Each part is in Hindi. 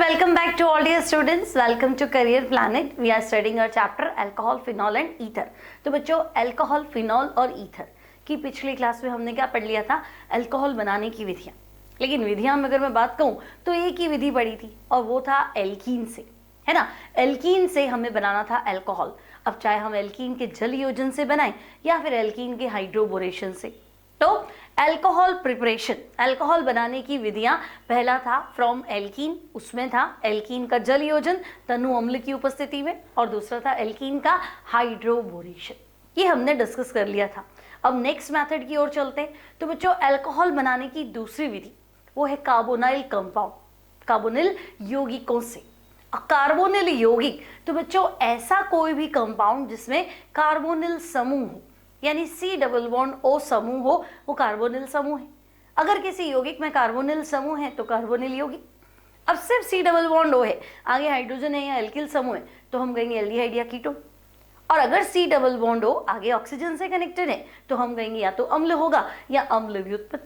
welcome back to all dear students. Welcome to Career Planet. We are studying our chapter alcohol, phenol and ether. तो बच्चों अल्कोहल, फिनॉल और ईथर की पिछली क्लास में हमने क्या पढ़ लिया था? अल्कोहल बनाने की विधियां। लेकिन विधियां में अगर मैं बात कहूँ तो एक ही विधि पढ़ी थी और वो था एल्कीन से, है ना। एल्कीन से हमें बनाना था अल्कोहल। अब चाहे हम एल्कीन के जल योजन से बनाएं या फिर एल्कीन के हाइड्रोबोरेशन से। तो अल्कोहल प्रिपरेशन, अल्कोहल बनाने की विधियां, पहला था फ्रॉम एल्कीन, उसमें था एल्कीन का जल योजन तनु अम्ल की उपस्थिति में, और दूसरा था एल्कीन का हाइड्रोबोरेशन। ये हमने डिस्कस कर लिया था। अब नेक्स्ट मेथड की ओर चलते हैं। तो बच्चों अल्कोहल बनाने की दूसरी विधि वो है कार्बोनाइल कंपाउंड, कार्बोनिल यौगिकों से। कार्बोनिल यौगिक तो बच्चों ऐसा कोई भी कंपाउंड जिसमें कार्बोनिल समूह हो, यानी C डबल बॉन्ड O समूह हो, वो कार्बोनिल समूह है। अगर किसी यौगिक में कार्बोनिल समूह है तो कार्बोनिल यौगिक। अब सिर्फ C डबल बॉन्ड O है, आगे हाइड्रोजन है या एल्किल समूह है तो हम कहेंगे एल्डिहाइड या कीटोन। और अगर C डबल बॉन्ड O आगे ऑक्सीजन से कनेक्टेड है तो हम कहेंगे या तो अम्ल होगा या अम्ल व्युत्पन्न।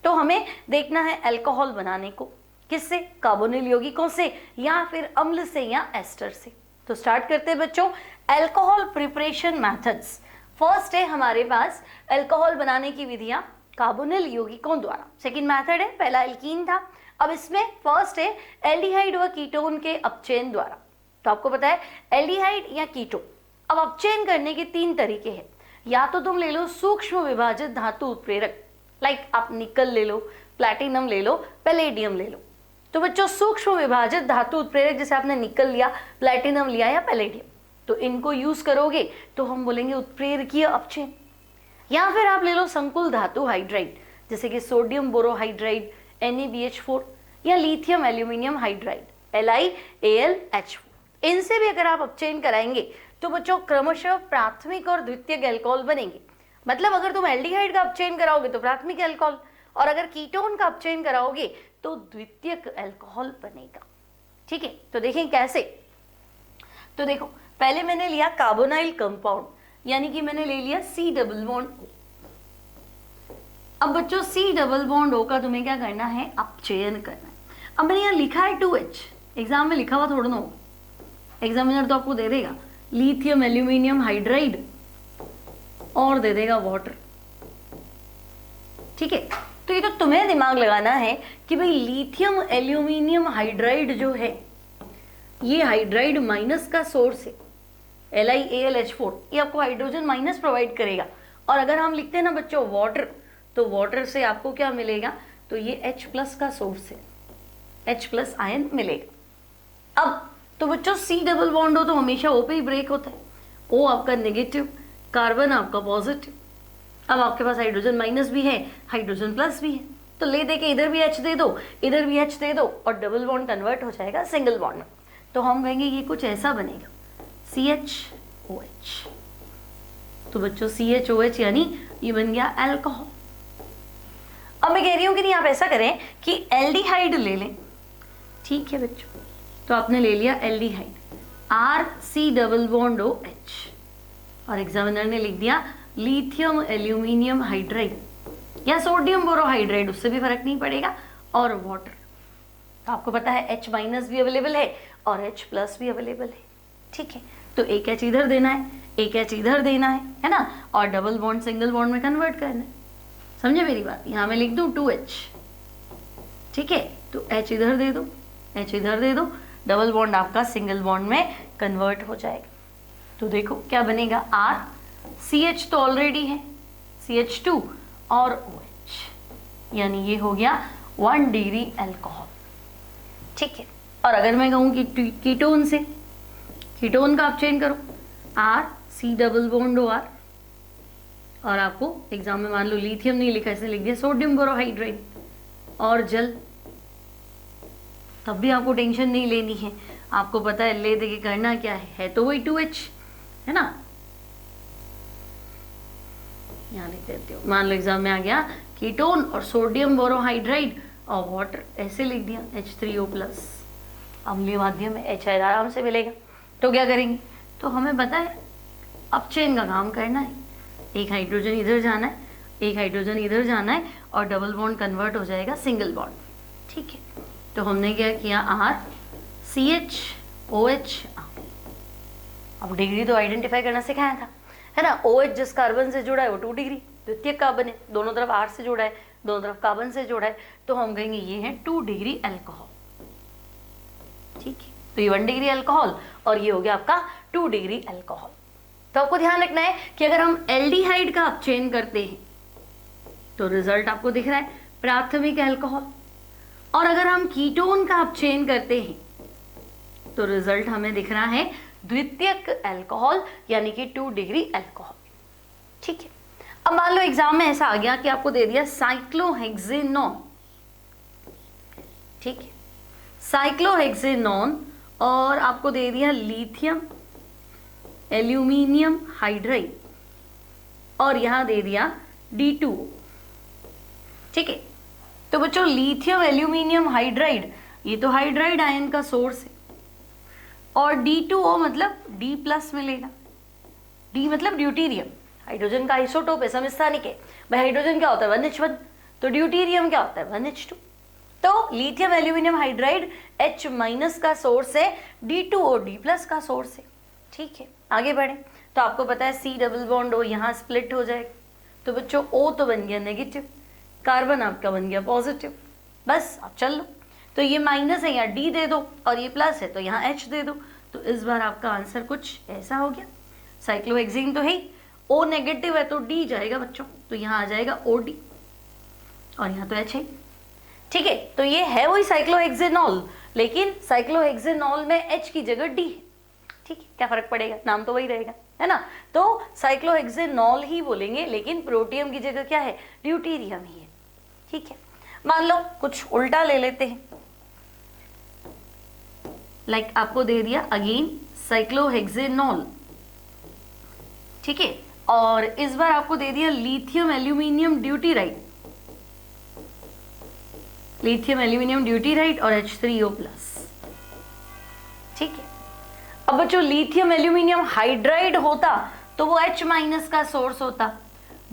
तो हमें देखना है अल्कोहल बनाने को किससे? कार्बोनिल यौगिकों से या फिर अम्ल से या एस्टर से। तो स्टार्ट करते हैं बच्चों अल्कोहल प्रिपरेशन मेथड्स। फर्स्ट है हमारे पास अल्कोहल बनाने की विधियां कार्बोनिल यौगिकों द्वारा। सेकंड मेथड है, पहला एल्कीन था, अब इसमें फर्स्ट है एल्डिहाइड व कीटोन के अपचयन द्वारा। तो आपको पता है एल्डिहाइड या कीटोन, अब अपचयन करने के तीन तरीके हैं। या तो तुम ले लो सूक्ष्म विभाजित धातु उत्प्रेरक, लाइक आप निकल ले लो, प्लैटिनम ले लो, पैलेडियम ले लो। तो बच्चों सूक्ष्म विभाजित धातु उत्प्रेरक जैसे आपने निकल लिया, प्लैटिनम लिया या पैलेडियम, तो इनको यूज करोगे तो हम बोलेंगे उत्प्रेरकीय अपचयन। या फिर आप ले लो संकुल धातु हाइड्राइड जैसे कि सोडियम बोरोहाइड्राइड NaBH4 या लिथियम एल्यूमिनियम हाइड्राइड LiAlH4। इनसे भी अगर आप अपचयन कराएंगे तो बच्चों क्रमशः प्राथमिक और द्वितीयक अल्कोहल बनेंगे। मतलब अगर तुम एल्डिहाइड का अपचयन कराओगे तो प्राथमिक अल्कोहल, और अगर कीटोन का अपचयन कराओगे तो द्वितीयक अल्कोहल बनेगा। ठीक है, तो देखें कैसे। तो देखो पहले मैंने लिया कार्बोनाइल कंपाउंड, यानी कि मैंने ले लिया C डबल बॉन्ड O। अब बच्चों C डबल बॉन्ड O का तुम्हें क्या करना है? अपचयन करना है। अब मैंने यहाँ लिखा है 2H, एग्जाम में लिखा हुआ थोड़ा ना हो, एग्जामिनर तो आपको दे देगा लिथियम एल्यूमिनियम हाइड्राइड और दे देगा वाटर। ठीक है, तो ये तो तुम्हें दिमाग लगाना है कि भाई लिथियम एल्यूमिनियम हाइड्राइड जो है ये हाइड्राइड माइनस का सोर्स है LiAlH4, ये आपको हाइड्रोजन माइनस प्रोवाइड करेगा। और अगर हम लिखते हैं ना बच्चों वाटर, तो वाटर से आपको क्या मिलेगा? तो ये H प्लस का सोर्स है, H प्लस आयन मिलेगा। अब तो बच्चों C डबल बॉन्ड हो तो हमेशा O पे ही ब्रेक होता है, O आपका नेगेटिव, कार्बन आपका पॉजिटिव। अब आपके पास हाइड्रोजन माइनस भी है, हाइड्रोजन प्लस भी है, तो ले दे के इधर भी H दे दो, इधर भी H दे दो और डबल बॉन्ड कन्वर्ट हो जाएगा सिंगल बॉन्ड में। तो हम कहेंगे ये कुछ ऐसा बनेगा CHOH। तो बच्चों CHOH यानी ये बन गया अल्कोहल। अब मैं कह रही हूं कि नहीं आप ऐसा करें कि एल्डिहाइड ले लें। ठीक है बच्चों, तो आपने ले लिया aldehyde RC double bond OH, और एग्जामिनर ने लिख दिया लिथियम एल्यूमिनियम हाइड्राइड या सोडियम बोरोहाइड्राइड, उससे भी फर्क नहीं पड़ेगा, और वाटर। तो आपको पता है H माइनस भी अवेलेबल है और H प्लस भी अवेलेबल है। ठीक है, तो एक H इधर देना है, एक H इधर देना है ना, और डबल बॉन्ड सिंगल बॉन्ड में कन्वर्ट करना है। समझे मेरी बात? यहाँ मैं लिख दूँ 2H। ठीक है, तो H इधर दे दो, H इधर दे दो, डबल बॉन्ड आपका सिंगल बॉन्ड में कन्वर्ट हो जाएगा। तो देखो क्या बनेगा R, CH तो ऑलरेडी है, CH2 और OH, यानी ये हो गया 1 डिग्री अल्कोहल। ठीक है, और अगर मैं कहूँ कि कीटोन से, कीटोन का अपचयन करो RC डबल बॉन्ड OR, और आपको एग्जाम में मान लो लिथियम नहीं लिखा, इसने लिख दिया सोडियम बोरोहाइड्राइड और जल, तब भी आपको टेंशन नहीं लेनी है। आपको पता है ले दे के करना क्या है तो वही 2H है ना। यहाँ लिख देते हो, मान लो एग्जाम में आ गया कीटोन और सोडियम बोरोहाइड्राइड और वाटर, ऐसे लिख दिया H3O प्लस, अम्लीय माध्यम में H आराम से मिलेगा। तो क्या करेंगे? तो हमें पता है अपचयन का काम करना है, एक हाइड्रोजन इधर जाना है, एक हाइड्रोजन इधर जाना है, और डबल बॉन्ड कन्वर्ट हो जाएगा सिंगल बॉन्ड। ठीक है, तो हमने क्या किया R CH अब डिग्री तो आइडेंटिफाई करना सिखाया था, है ना। OH जिस कार्बन से जुड़ा है वो 2 डिग्री द्वितीयक कार्बन है, दोनों तरफ R से जुड़ा है, दोनों तरफ कार्बन से जुड़ा है, तो हम कहेंगे ये है 2 डिग्री अल्कोहल। ठीक है, तो ये 1 डिग्री अल्कोहल और ये हो गया आपका 2 डिग्री अल्कोहल। तो आपको ध्यान रखना है कि अगर हम एल्डिहाइड का अपचयन करते हैं तो रिजल्ट आपको दिख रहा है प्राथमिक अल्कोहल, और अगर हम कीटोन का अपचयन करते हैं तो रिजल्ट हमें दिख रहा है द्वितीयक अल्कोहल, यानी कि 2 डिग्री अल्कोहल। ठीक है, अब मान लो एग्जाम में ऐसा आ गया कि आपको दे दिया साइक्लोहेक्सेनॉन। ठीक है, साइक्लोहेक्सेनॉन, और आपको दे दिया लिथियम एल्यूमिनियम हाइड्राइड, और यहां दे दिया D2। ठीक है, तो बच्चों लिथियम एल्यूमिनियम हाइड्राइड, ये तो हाइड्राइड आयन का सोर्स है, और D2O मतलब D+ मिलेगा। D मतलब ड्यूटीरियम, हाइड्रोजन का आइसोटोप है, समस्थानिक है। भाई हाइड्रोजन क्या होता है 1H1, तो ड्यूटीरियम क्या होता है 1H2। तो लिथियम एल्यूमिनियम हाइड्राइड H- का सोर्स है, D2O D+ का सोर्स है। ठीक है, आगे बढ़े तो आपको पता है C डबल बॉन्ड O यहाँ स्प्लिट हो जाएगा, तो बच्चों O तो बन गया नेगेटिव, कार्बन आपका बन गया पॉजिटिव। बस अब चल लो, तो ये माइनस है यहाँ D दे दो, और ये प्लस है तो यहाँ H दे दो। तो इस बार आपका आंसर कुछ ऐसा हो गया। साइक्लोहेक्सेन तो है ही, O नेगेटिव है तो D जाएगा बच्चों, तो यहाँ आ जाएगा OD, और यहाँ तो H है। ठीक है, तो ये है वही साइक्लोहेक्सेनॉल, लेकिन साइक्लोहेक्सेनॉल में H की जगह D है। ठीक है, क्या फर्क पड़ेगा, नाम तो वही रहेगा, है ना। तो साइक्लोहेक्सेनॉल ही बोलेंगे, लेकिन प्रोटियम की जगह क्या है ड्यूटीरियम ही है। ठीक है, मान लो कुछ उल्टा ले लेते हैं, लाइक आपको दे दिया अगेन साइक्लोहेक्सेनॉल। ठीक है, और इस बार आपको दे दिया लिथियम एल्यूमिनियम ड्यूटीराइड, लिथियम एल्यूमिनियम ड्यूटीराइड और H3O+। ठीक है, अब बच्चों लिथियम एल्यूमिनियम हाइड्राइड होता तो वो H- का सोर्स होता,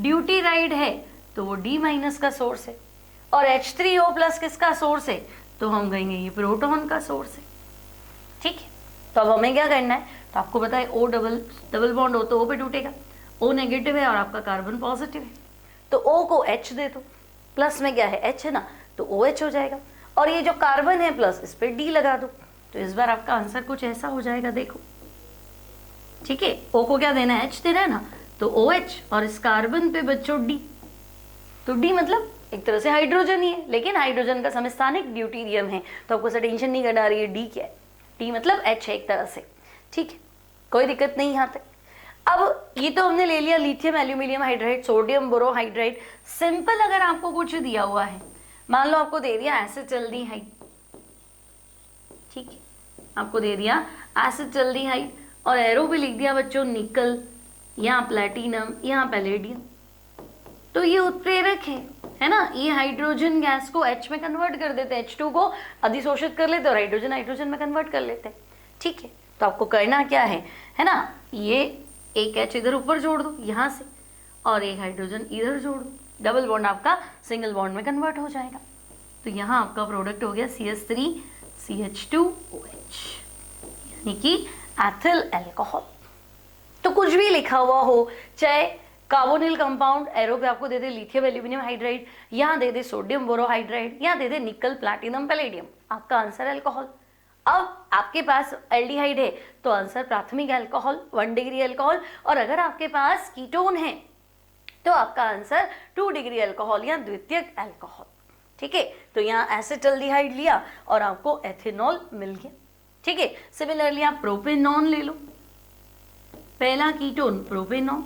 ड्यूटीराइड है तो वो D- का सोर्स है, और H3O+ किसका सोर्स है, तो हम कहेंगे ये प्रोटॉन का सोर्स है। ठीक है, तो अब हमें क्या करना है, तो आपको पता है O डबल बॉन्ड हो तो O पे टूटेगा, O नेगेटिव है और आपका कार्बन पॉजिटिव है, तो O को H दे दो, प्लस में क्या है H है ना, तो OH हो जाएगा, और ये जो कार्बन है प्लस इस पे D लगा दो, तो इस बार आपका आंसर कुछ ऐसा हो जाएगा, देखो। ठीक है, O को क्या देना है H देना है ना, तो OH, और इस कार्बन पे बच्चों D, तो D मतलब एक तरह से हाइड्रोजन ही है, लेकिन हाइड्रोजन का समस्थानिक ड्यूटीरियम है, तो आपको ऐसा टेंशन नहीं करना रही है D क्या है, D मतलब H है एक तरह से। ठीक है, कोई दिक्कत नहीं यहाँ तक। अब ये तो हमने ले लिया lithium aluminium hydride, sodium borohydride. Simple अगर आपको कुछ दिया हुआ है, मान लो आपको दे दिया एसिटल्डिहाइड। ठीक है, आपको दे दिया एसिटल्डिहाइड, और एरो पे लिख दिया बच्चों निकल, यहाँ प्लेटिनम, यहाँ पैलेडियम, तो ये उत्प्रेरक है ना। ये हाइड्रोजन गैस को H में कन्वर्ट कर देते हैं, H2 को अधिशोषित कर लेते हैं और हाइड्रोजन हाइड्रोजन में कन्वर्ट कर लेते हैं। ठीक है, तो आपको करना क्या है ना, ये एक H इधर ऊपर जोड़ दो यहाँ से, और एक हाइड्रोजन इधर जोड़ दो, डबल बॉन्ड आपका सिंगल बॉन्ड में कन्वर्ट हो जाएगा। तो यहाँ आपका प्रोडक्ट हो गया CH3CH2OH, यानी कि एथिल अल्कोहल। तो कुछ भी लिखा हुआ हो, चाहे कार्बोनिल कंपाउंड, एरो पे आपको दे दे लिथियम एल्यूमिनियम हाइड्राइड, यहाँ दे दे सोडियम बोरोहाइड्राइड, यहाँ दे दे निकल प्लैटिनम पैलेडियम, आपका आंसर अल्कोहल। अब आपके पास एल्डिहाइड है तो आंसर प्राथमिक अल्कोहल 1 डिग्री अल्कोहल, और अगर आपके पास कीटोन है तो आपका आंसर 2 डिग्री अल्कोहल या द्वितीयक अल्कोहल। ठीक है, तो यहाँ एसिटल्डिहाइड लिया और आपको एथेनॉल मिल गया। ठीक है, सिमिलरली आप प्रोपेनॉन ले लो, पहला कीटोन प्रोपेनॉन,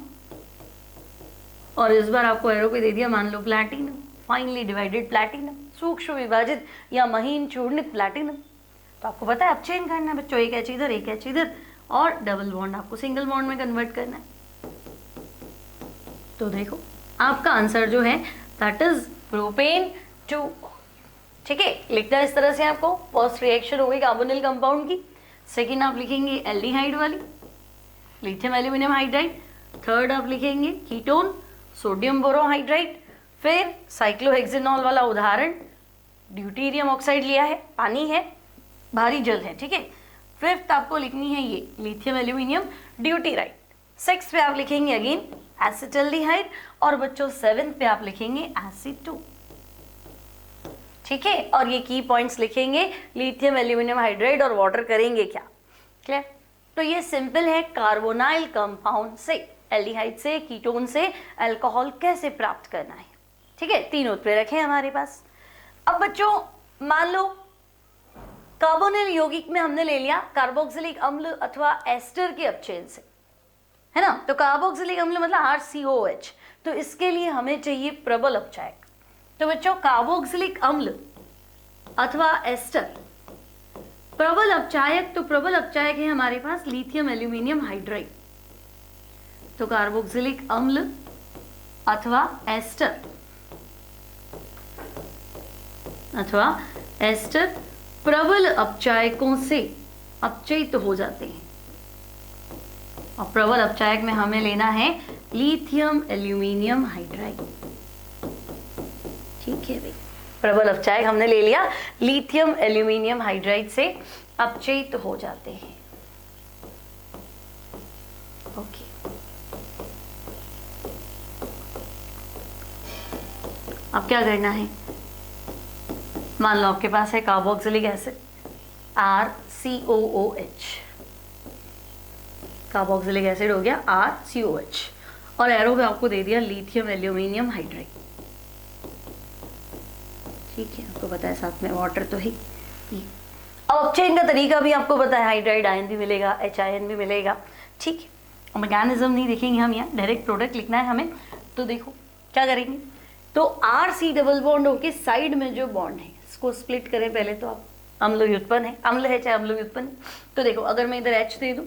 और इस बार आपको एरो पे दे दिया मान लो प्लैटिनम, फाइनली डिवाइडेड प्लैटिनम, सूक्ष्म विभाजित या महीन चूर्णित प्लैटिनम। तो आपको पता है अब चेंज करना है बच्चों, एक H इधर एक H इधर, और डबल बॉन्ड आपको सिंगल बॉन्ड में कन्वर्ट करना है। तो देखो आपका आंसर जो है दैट इज प्रोपेन 2। ठीक है, लिखना इस तरह से आपको, फर्स्ट रिएक्शन हो गई कार्बोनिल कंपाउंड की, सेकेंड आप लिखेंगे एल्डिहाइड वाली लिथियम एल्यूमिनियम हाइड्राइड, थर्ड आप लिखेंगे कीटोन सोडियम बोरोहाइड्राइड, फिर साइक्लोहेक्सेनॉल वाला उदाहरण ड्यूटीरियम ऑक्साइड लिया है, पानी है, भारी जल है, ठीक है। फिफ्थ आपको लिखनी है ये लिथियम एल्यूमिनियम ड्यूटीराइट। सिक्स पे आप लिखेंगे अगेन एसिटल्डिहाइड, और बच्चों सेवेंथ पे आप लिखेंगे एसिड 2, ठीक है। और ये की पॉइंट्स लिखेंगे लिथियम एल्यूमिनियम हाइड्राइड और वाटर करेंगे क्या, क्लियर। तो ये सिंपल है, कार्बोनाइल कंपाउंड से, एल्डिहाइड से, कीटोन से अल्कोहल कैसे प्राप्त करना है, ठीक है। तीन उत्तर रखे हमारे पास। अब बच्चों मान लो कार्बोनिल यौगिक में हमने ले लिया कार्बोक्सिलिक अम्ल अथवा एस्टर के अपचयन से, है ना। तो कार्बोक्सिलिक अम्ल मतलब RCOH, तो इसके लिए हमें चाहिए प्रबल अपचायक। तो बच्चों कार्बोक्सिलिक अम्ल अथवा एस्टर प्रबल अपचायक, तो प्रबल अपचायक है हमारे पास लिथियम एल्यूमिनियम हाइड्राइड। तो कार्बोक्सिलिक अम्ल अथवा एस्टर प्रबल अपचायकों से अपचयित हो जाते हैं, और प्रबल अपचायक में हमें लेना है लिथियम एल्यूमिनियम हाइड्राइड, ठीक है भाई। प्रबल अपचायक हमने ले लिया, लिथियम एल्यूमिनियम हाइड्राइड से अपचयित हो जाते हैं, ओके। अब क्या करना है, मान लो आपके पास है carboxylic acid RCOOH, carboxylic acid हो गया RCOH, और एरो पे आपको दे दिया लिथियम एल्यूमिनियम हाइड्राइड, ठीक है। आपको पता है साथ में वाटर तो है। अब अपचयन का तरीका भी आपको पता है, हाइड्राइड आयन भी मिलेगा, HIN भी मिलेगा, ठीक है। मैकेनिज्म नहीं देखेंगे हम, यहाँ डायरेक्ट प्रोडक्ट लिखना है हमें। तो देखो क्या करेंगे, तो RC डबल बॉन्ड होके साइड में जो बॉन्ड है इसको स्प्लिट करें पहले, तो आप अम्ल व्युत्पन्न है, अम्ल है चाहे अम्ल व्युत्पन्न। तो देखो अगर मैं इधर H दे दूं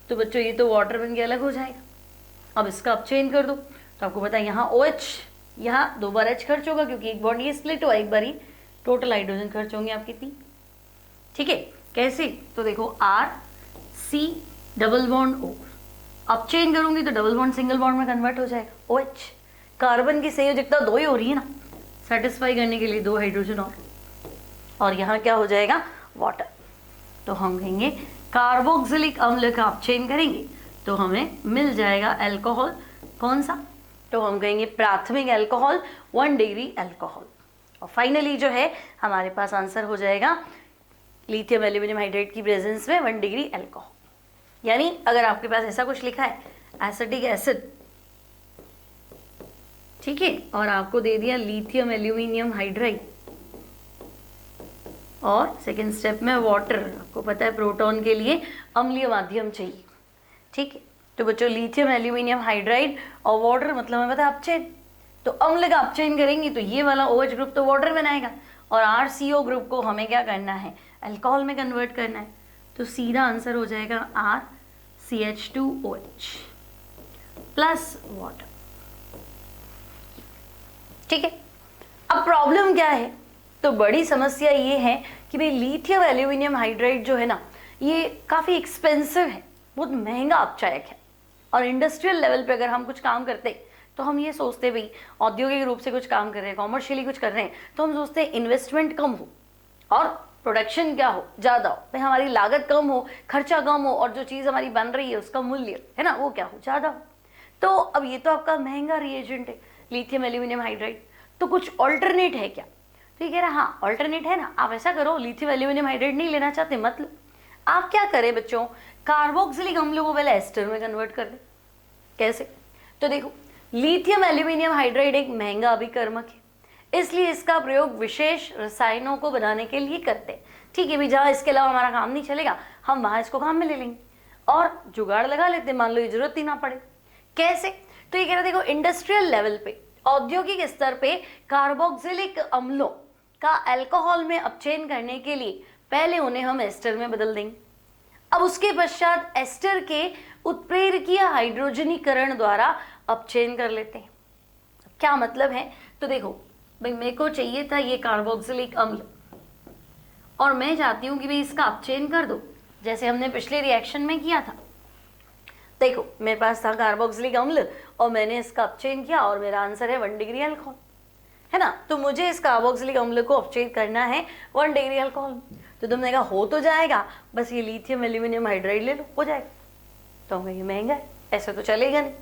तो बच्चों ये तो वाटर बन के अलग हो जाएगा। अब इसका अपचयन कर दो तो आपको पता है यहाँ OH, यहाँ 2 बार H खर्च होगा क्योंकि एक बॉन्ड ये स्प्लिट हुआ, एक बार ही टोटल हाइड्रोजन खर्च होंगे आपके 3, ठीक है। कैसे, तो देखो RC डबल बॉन्ड O, अपचयन करूंगी तो डबल बॉन्ड सिंगल बॉन्ड में कन्वर्ट हो जाएगा OH। कार्बन की संयोजकता 2 ही हो रही है ना, सेटिस्फाई करने के लिए 2 हाइड्रोजन और यहाँ क्या हो जाएगा वाटर। तो हम कहेंगे कार्बोक्सिलिक अम्ल का अपचयन करेंगे तो हमें मिल जाएगा अल्कोहल, कौन सा, तो हम कहेंगे प्राथमिक अल्कोहल 1 डिग्री अल्कोहल। और फाइनली जो है हमारे पास आंसर हो जाएगा लिथियम एल्यूमिनियम हाइड्राइड की प्रेजेंस में 1 डिग्री अल्कोहल। यानी अगर आपके पास ऐसा कुछ लिखा है एसिटिक एसिड, ठीक है, और आपको दे दिया लिथियम एल्यूमिनियम हाइड्राइड और सेकेंड स्टेप में वाटर, आपको पता है प्रोटॉन के लिए अम्लीय माध्यम चाहिए, ठीक है। तो बच्चों लिथियम एल्यूमिनियम हाइड्राइड और वाटर मतलब हमें पता है अपचयन, तो अम्ल का अपचयन करेंगे तो ये वाला OH ग्रुप तो वाटर बनाएगा और RCO ग्रुप को हमें क्या करना है अल्कोहल में कन्वर्ट करना है। तो सीधा आंसर हो जाएगा RCH2OH प्लस वाटर, ठीक है। अब प्रॉब्लम क्या है, तो बड़ी समस्या ये है कि भाई लिथियम एल्यूमिनियम हाइड्राइड जो है ना ये काफ़ी एक्सपेंसिव है, बहुत महंगा अपचायक है, और इंडस्ट्रियल लेवल पे अगर हम कुछ काम करते तो हम ये सोचते भाई औद्योगिक रूप से कुछ काम कर रहे हैं, कॉमर्शियली कुछ कर रहे हैं, तो हम सोचते हैं इन्वेस्टमेंट कम हो और प्रोडक्शन क्या हो ज़्यादा हो, भाई हमारी लागत कम हो, खर्चा कम हो, और जो चीज़ हमारी बन रही है उसका मूल्य है ना वो क्या हो ज़्यादा हो। तो अब ये तो आपका महंगा रिएजेंट है लिथियम एल्यूमिनियम हाइड्राइड, तो कुछ ऑल्टरनेट है क्या, तो ये कह रहा है हाँ ऑल्टरनेट है ना। आप ऐसा करो लिथियम एल्यूमिनियम हाइड्राइड नहीं लेना चाहते मतलब आप क्या करें बच्चों, कार्बोक्सिलिक अम्ल को पहले एस्टर में कन्वर्ट कर दें। कैसे, तो देखो लिथियम एल्यूमिनियम हाइड्राइड एक महंगा अभिकर्मक है, इसलिए इसका प्रयोग विशेष रसायनों को बनाने के लिए करते हैं, ठीक है। भी जहाँ इसके अलावा हमारा काम नहीं चलेगा हम वहाँ इसको काम में ले लेंगे और जुगाड़ लगा लेते हैं, मान लो ये जरूरत ही ना पड़े। कैसे, तो ये कह रहा देखो इंडस्ट्रियल लेवल पे, औद्योगिक स्तर पे कार्बोक्सिलिक अम्लों का अल्कोहल में अपचयन करने के लिए पहले उन्हें हम एस्टर में बदल देंगे, अब उसके पश्चात एस्टर के उत्प्रेरकीय हाइड्रोजनीकरण द्वारा अपचयन कर लेते हैं। क्या मतलब है, तो देखो भाई मेरे को चाहिए था ये कार्बोक्सिलिक अम्ल और मैं चाहती हूँ कि भाई इसका अपचयन कर दो जैसे हमने पिछले रिएक्शन में किया था। देखो मेरे पास था कार्बोक्सिलिक अम्ल और मैंने इसका अपचयन किया और मेरा आंसर है 1 डिग्री अल्कोहल, है ना। तो मुझे इस कार्बोक्सिलिक अम्ल को अपचयित करना है 1 डिग्री अल्कोहल। तो तुमने कहा हो तो जाएगा, बस ये लिथियम एल्यूमिनियम हाइड्राइड ले लो, हो जाएगा। तो हम कहेंगे महंगा है, ऐसे तो चलेगा नहीं,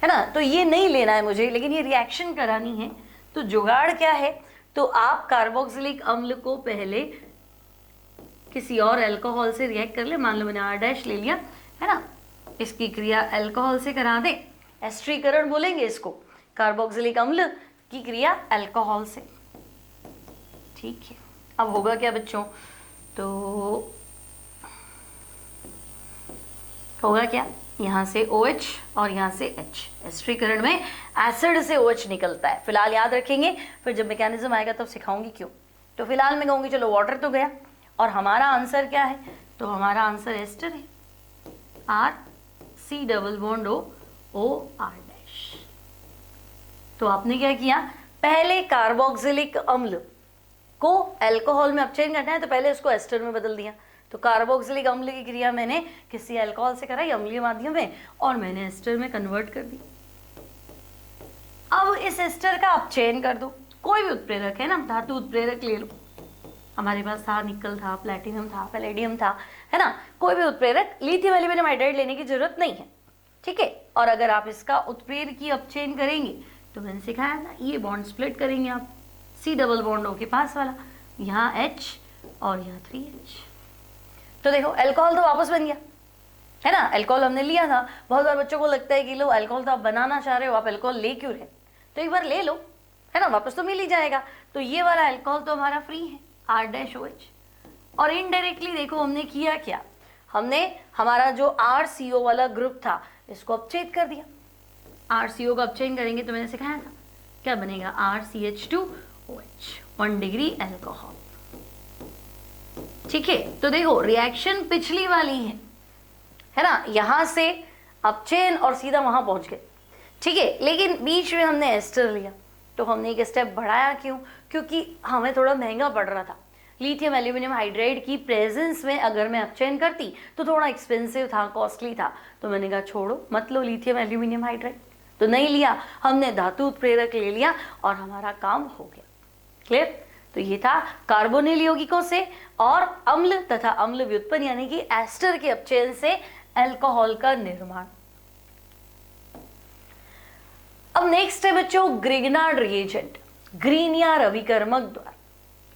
है ना, तो ये नहीं लेना है मुझे, लेकिन ये रिएक्शन करानी है। तो जुगाड़ क्या है, तो आप कार्बोक्सिलिक अम्ल को पहले किसी और अल्कोहल से रिएक्ट कर ले, मान लो मैंने R' ले लिया, है ना, इसकी क्रिया अल्कोहल से करा दे, एस्ट्रीकरण बोलेंगे इसको, कार्बोक्सिलिक अम्ल की क्रिया अल्कोहल से, ठीक है। अब होगा क्या बच्चों, तो होगा क्या, यहाँ से OH और यहाँ से H, एस्ट्रीकरण में एसिड से OH निकलता है। फिलहाल याद रखेंगे, फिर जब मैकेनिज्म आएगा तब सिखाऊंगी क्यों। तो फिलहाल मैं कहूँगी चलो वाटर तो गया, और हमारा आंसर क्या है, तो हमारा आंसर एस्टर है, RC≡OR'। तो आपने क्या किया, पहले कार्बोक्सिलिक अम्ल को अल्कोहल में अपचयन करना है, तो पहले इसको एस्टर में बदल दिया। तो कार्बोक्सिलिक अम्ल की क्रिया मैंने किसी अल्कोहल से कराई अम्लीय माध्यम में, और मैंने एस्टर में कन्वर्ट कर दी। अब इस एस्टर का अपचयन कर दो, कोई भी उत्प्रेरक है ना, धातु उत्प्रेरक ले लो, हमारे पास था निकल था, प्लैटिनम था, पैलेडियम था, है ना, कोई भी उत्प्रेरक, लिथियम एल्यूमिनियम हाइड्राइड लेने की जरूरत नहीं है, ठीक है। और अगर आप इसका उत्प्रेरकीय अपचयन करेंगे तो मैंने सिखाया ना, ये बॉन्ड स्प्लिट करेंगे आप, C≡O के पास वाला, यहाँ H और यहाँ 3H। तो देखो अल्कोहल तो वापस बन गया, है ना, अल्कोहल हमने लिया था। बहुत बार बच्चों को लगता है कि लो अल्कोहल तो आप बनाना चाह रहे हो, आप अल्कोहल ले क्यों रहे, तो एक बार ले लो, है ना, वापस तो मिल ही जाएगा। तो ये वाला अल्कोहल तो हमारा फ्री है, R'OH। और इनडायरेक्टली देखो हमने किया क्या, हमने हमारा जो RCO वाला ग्रुप था इसको अपचयन कर दिया। RCO का अपचयन करेंगे तो मैंने सिखाया था क्या बनेगा, RCH2OH, 1 डिग्री अल्कोहल, ठीक है। तो देखो रिएक्शन पिछली वाली है ना, यहां से अपचयन और सीधा वहां पहुंच गए, ठीक है। लेकिन बीच में हमने एस्टर लिया, तो हमने एक स्टेप बढ़ाया, क्यों, क्योंकि हमें थोड़ा महंगा पड़ रहा था। लिथियम एल्यूमिनियम हाइड्राइड की प्रेजेंस में अगर मैं अपचयन करती तो थोड़ा एक्सपेंसिव था, कॉस्टली था, तो मैंने कहा छोड़ो मत लो लिथियम एल्यूमिनियम हाइड्राइड, तो नहीं लिया, हमने धातु उत्प्रेरक ले लिया और हमारा काम हो गया। क्लियर। तो ये था कार्बोनिल यौगिकों से और अम्ल तथा अम्ल व्युत्पन्न यानी कि एस्टर के अपचयन से अल्कोहल का निर्माण। अब नेक्स्ट है बच्चों ग्रिग्नार्ड रिएजेंट, ग्रीनियर अभिकर्मक द्वारा।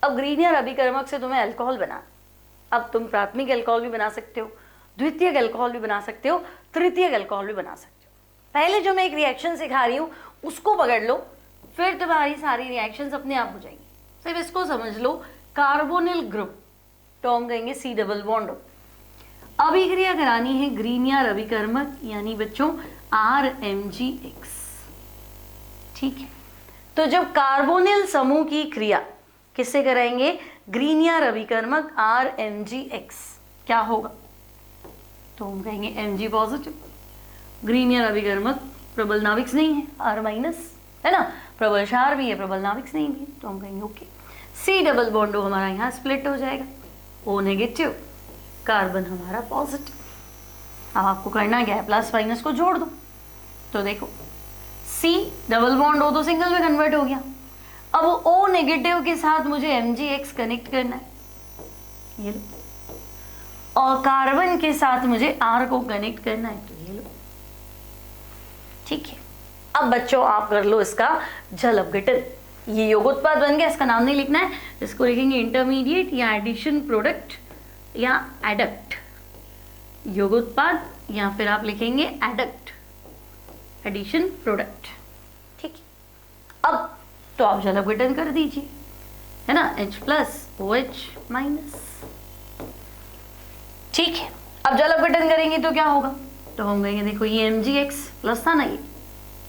अब ग्रीनियर अभिकर्मक से तुम्हें अल्कोहल बना, अब तुम प्राथमिक अल्कोहल भी बना सकते हो, द्वितीयक अल्कोहल भी बना सकते हो, तृतीयक अल्कोहल भी बना सकते हो। पहले जो मैं एक रिएक्शन सिखा रही हूं उसको पकड़ लो, फिर तुम्हारी सारी रिएक्शंस अपने आप हो जाएंगी। सिर्फ इसको समझ लो, कार्बोनिल ग्रुप तो हम कहेंगे C≡O। अभिक्रिया करानी है ग्रीनियर अभिकर्मक यानी बच्चों RMgX, ठीक है। तो जब कार्बोनिल समूह की क्रिया किससे कराएंगे, ग्रीनियर अभिकर्मक RMgX, क्या होगा, तो हम कहेंगे Mg पॉजिटिव। ग्रीनियर अभिकर्मक प्रबल नाभिक नहीं है, R- है ना, प्रबल क्षार भी है, प्रबल नाभिक नहीं भी, तो हम कहेंगे ओके। C≡O हमारा यहाँ स्प्लिट हो जाएगा, O-, कार्बन हमारा पॉजिटिव। अब आपको करना क्या है, प्लस माइनस को जोड़ दो, तो देखो C≡O तो सिंगल में कन्वर्ट हो गया। अब O- के साथ मुझे Mgx कनेक्ट करना है, ये लो, और कार्बन के साथ मुझे R को कनेक्ट करना है, तो ये लो, ठीक है। अब बच्चों आप कर लो इसका जल अपघटन, ये योगोत्पाद बन गया, इसका नाम नहीं लिखना है, इसको लिखेंगे इंटरमीडिएट या एडिशन प्रोडक्ट या एडक्ट, योगोत्पाद या फिर आप लिखेंगे एडक्ट, एडिशन प्रोडक्ट, ठीक है। अब तो आप जल अपघटन कर दीजिए, है ना, H+OH-, ठीक है। अब जल अपघटन करेंगे तो क्या होगा, तो हम कहेंगे देखो ये Mgx प्लस था ना, ये